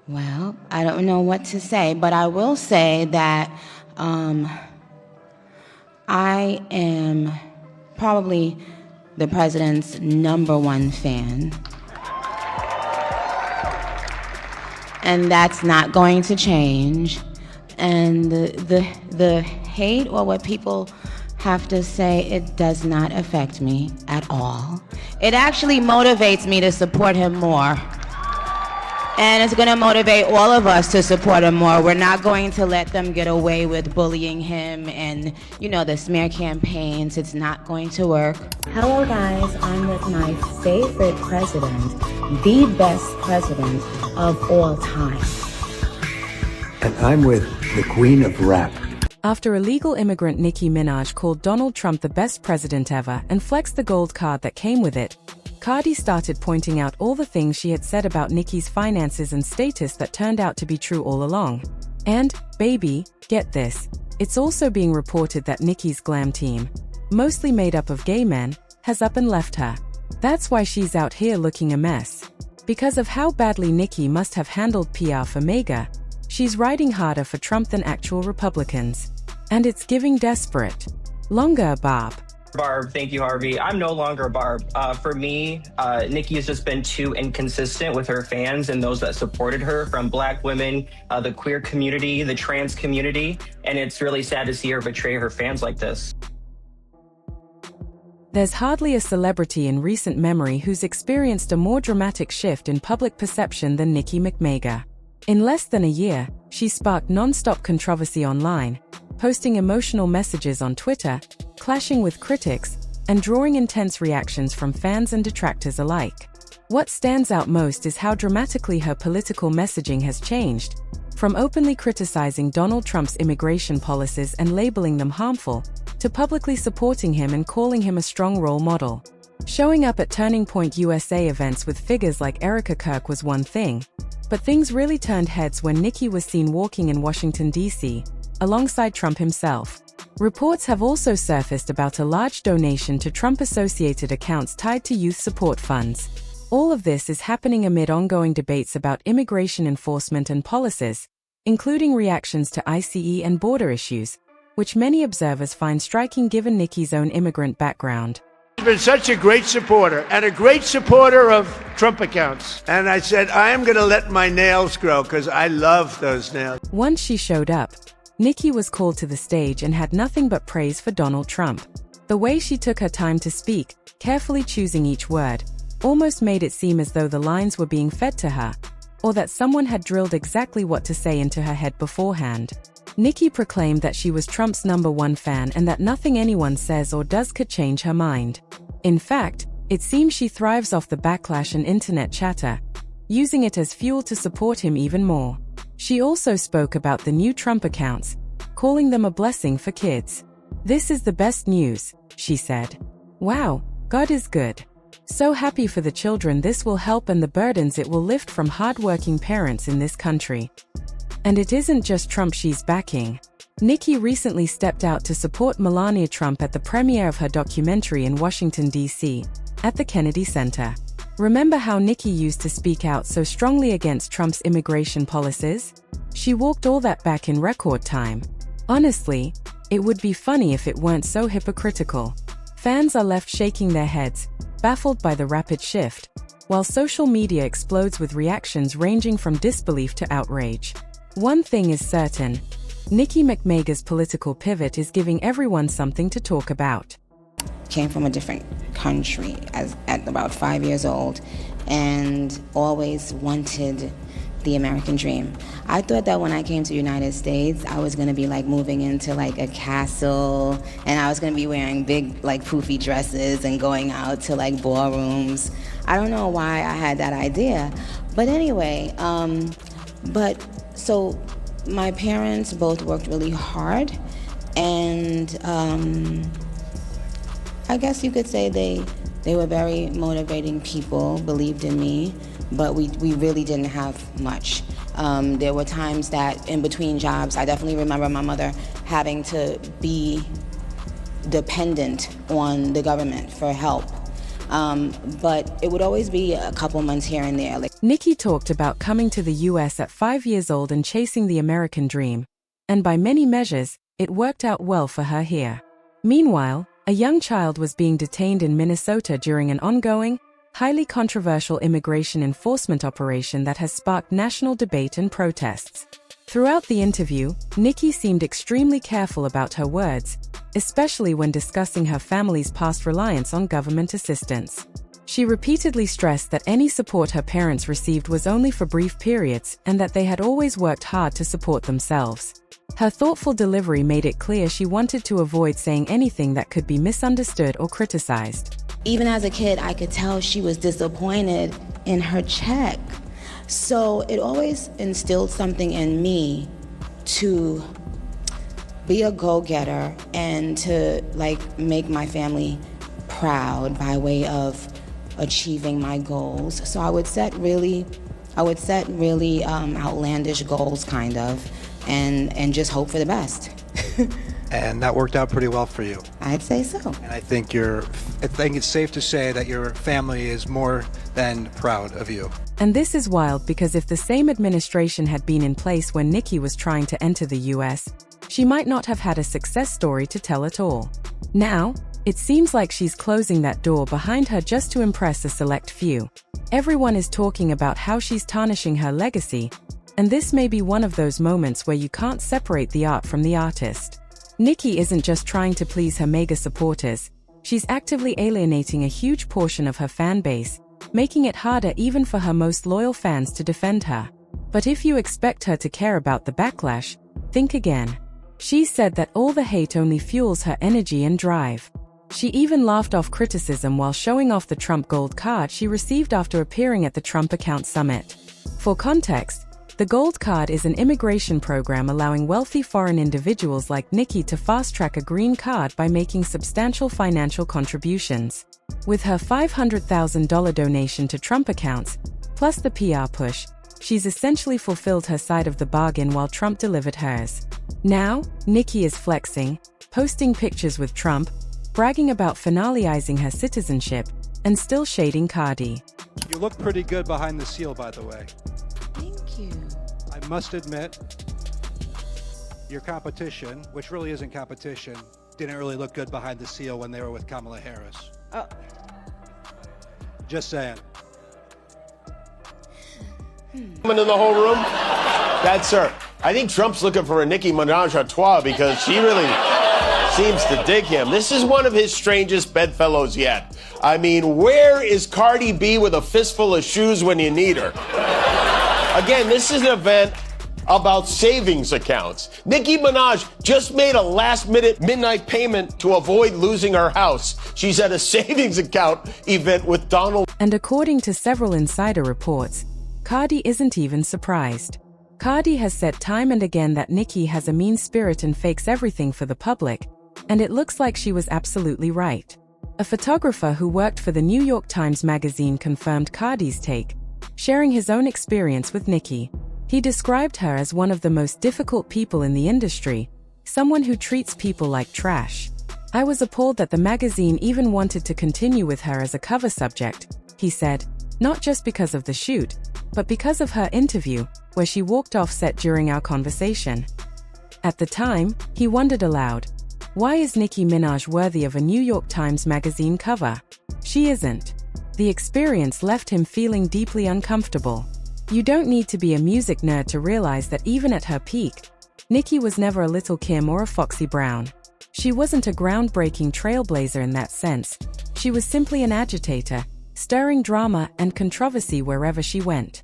Well, I don't know what to say, but I will say that I am probably the president's #1 fan. And that's not going to change. And the hate or what people have to say, it does not affect me at all. It actually motivates me to support him more. And it's gonna motivate all of us to support him more. We're not going to let them get away with bullying him and, the smear campaigns. It's not going to work. Hello guys, I'm with my favorite president, the best president of all time. And I'm with the queen of rap. After illegal immigrant Nicki Minaj called Donald Trump the best president ever and flexed the gold card that came with it, Cardi started pointing out all the things she had said about Nicki's finances and status that turned out to be true all along. And, baby, get this, it's also being reported that Nicki's glam team, mostly made up of gay men, has up and left her. That's why she's out here looking a mess. Because of how badly Nicki must have handled PR for MAGA, she's riding harder for Trump than actual Republicans. And it's giving desperate. Longer, Barb. Barb, thank you, Harvey. I'm no longer Barb. For me, Nicki has just been too inconsistent with her fans and those that supported her, from Black women, the queer community, the trans community, and it's really sad to see her betray her fans like this. There's hardly a celebrity in recent memory who's experienced a more dramatic shift in public perception than Nicki MAGA. In less than a year, she sparked non-stop controversy online, posting emotional messages on Twitter, clashing with critics, and drawing intense reactions from fans and detractors alike. What stands out most is how dramatically her political messaging has changed, from openly criticizing Donald Trump's immigration policies and labeling them harmful, to publicly supporting him and calling him a strong role model. Showing up at Turning Point USA events with figures like Erica Kirk was one thing, but things really turned heads when Nicki was seen walking in Washington, D.C., alongside Trump himself. Reports have also surfaced about a large donation to Trump-associated accounts tied to youth support funds. All of this is happening amid ongoing debates about immigration enforcement and policies, including reactions to ICE and border issues, which many observers find striking given Nicki's own immigrant background. He's been such a great supporter, and a great supporter of Trump accounts. And I said, I am going to let my nails grow, because I love those nails. Once she showed up, Nicki was called to the stage and had nothing but praise for Donald Trump. The way she took her time to speak, carefully choosing each word, almost made it seem as though the lines were being fed to her, or that someone had drilled exactly what to say into her head beforehand. Nicki proclaimed that she was Trump's #1 fan and that nothing anyone says or does could change her mind. In fact, it seems she thrives off the backlash and internet chatter, using it as fuel to support him even more. She also spoke about the new Trump accounts, calling them a blessing for kids. "This is the best news," she said. "Wow, God is good. So happy for the children this will help and the burdens it will lift from hard-working parents in this country." And it isn't just Trump she's backing. Nicki recently stepped out to support Melania Trump at the premiere of her documentary in Washington, D.C., at the Kennedy Center. Remember how Nicki used to speak out so strongly against Trump's immigration policies? She walked all that back in record time. Honestly, it would be funny if it weren't so hypocritical. Fans are left shaking their heads, baffled by the rapid shift, while social media explodes with reactions ranging from disbelief to outrage. One thing is certain, Nicki MAGA's political pivot is giving everyone something to talk about. Came from a different country at about 5 years old and always wanted the American dream. I thought that when I came to the United States, I was gonna be like moving into like a castle, and I was gonna be wearing big like poofy dresses and going out to like ballrooms. I don't know why I had that idea, but anyway, so my parents both worked really hard, and I guess you could say they were very motivating people, believed in me, but we really didn't have much. There were times that in between jobs, I definitely remember my mother having to be dependent on the government for help. But it would always be a couple months here and there. Nicki talked about coming to the US at 5 years old and chasing the American dream. And by many measures, it worked out well for her here. Meanwhile, a young child was being detained in Minnesota during an ongoing, highly controversial immigration enforcement operation that has sparked national debate and protests. Throughout the interview, Nicki seemed extremely careful about her words, especially when discussing her family's past reliance on government assistance. She repeatedly stressed that any support her parents received was only for brief periods and that they had always worked hard to support themselves. Her thoughtful delivery made it clear she wanted to avoid saying anything that could be misunderstood or criticized. Even as a kid, I could tell she was disappointed in her check. So it always instilled something in me to be a go-getter and to make my family proud by way of achieving my goals. So I would set really outlandish goals, kind of, and just hope for the best. And that worked out pretty well for you. I'd say so. And I think it's safe to say that your family is more than proud of you. And this is wild because if the same administration had been in place when Nicki was trying to enter the US, she might not have had a success story to tell at all. Now, it seems like she's closing that door behind her just to impress a select few. Everyone is talking about how she's tarnishing her legacy, and this may be one of those moments where you can't separate the art from the artist. Nicki isn't just trying to please her MAGA supporters, she's actively alienating a huge portion of her fan base, making it harder even for her most loyal fans to defend her. But if you expect her to care about the backlash, think again. She said that all the hate only fuels her energy and drive. She even laughed off criticism while showing off the Trump Gold card she received after appearing at the Trump Account Summit. For context, the Gold Card is an immigration program allowing wealthy foreign individuals like Nicki to fast-track a green card by making substantial financial contributions. With her $500,000 donation to Trump accounts, plus the PR push, she's essentially fulfilled her side of the bargain while Trump delivered hers. Now, Nicki is flexing, posting pictures with Trump, bragging about finalizing her citizenship, and still shading Cardi. You look pretty good behind the seal, by the way. Thank you. I must admit, your competition, which really isn't competition, didn't really look good behind the seal when they were with Kamala Harris. Oh. Just saying. Into the whole room? That's her. I think Trump's looking for a Nicki Minaj à trois because she really seems to dig him. This is one of his strangest bedfellows yet. I mean, where is Cardi B with a fistful of shoes when you need her? Again, this is an event about savings accounts. Nicki Minaj just made a last-minute midnight payment to avoid losing her house. She's at a savings account event with Donald. And according to several insider reports, Cardi isn't even surprised. Cardi has said time and again that Nicki has a mean spirit and fakes everything for the public, and it looks like she was absolutely right. A photographer who worked for the New York Times Magazine confirmed Cardi's take, sharing his own experience with Nicki. He described her as one of the most difficult people in the industry, someone who treats people like trash. I was appalled that the magazine even wanted to continue with her as a cover subject, he said, not just because of the shoot, but because of her interview, where she walked off set during our conversation. At the time, he wondered aloud, why is Nicki Minaj worthy of a New York Times Magazine cover? She isn't. The experience left him feeling deeply uncomfortable. You don't need to be a music nerd to realize that even at her peak, Nicki was never a Little Kim or a Foxy Brown. She wasn't a groundbreaking trailblazer in that sense. She was simply an agitator, stirring drama and controversy wherever she went.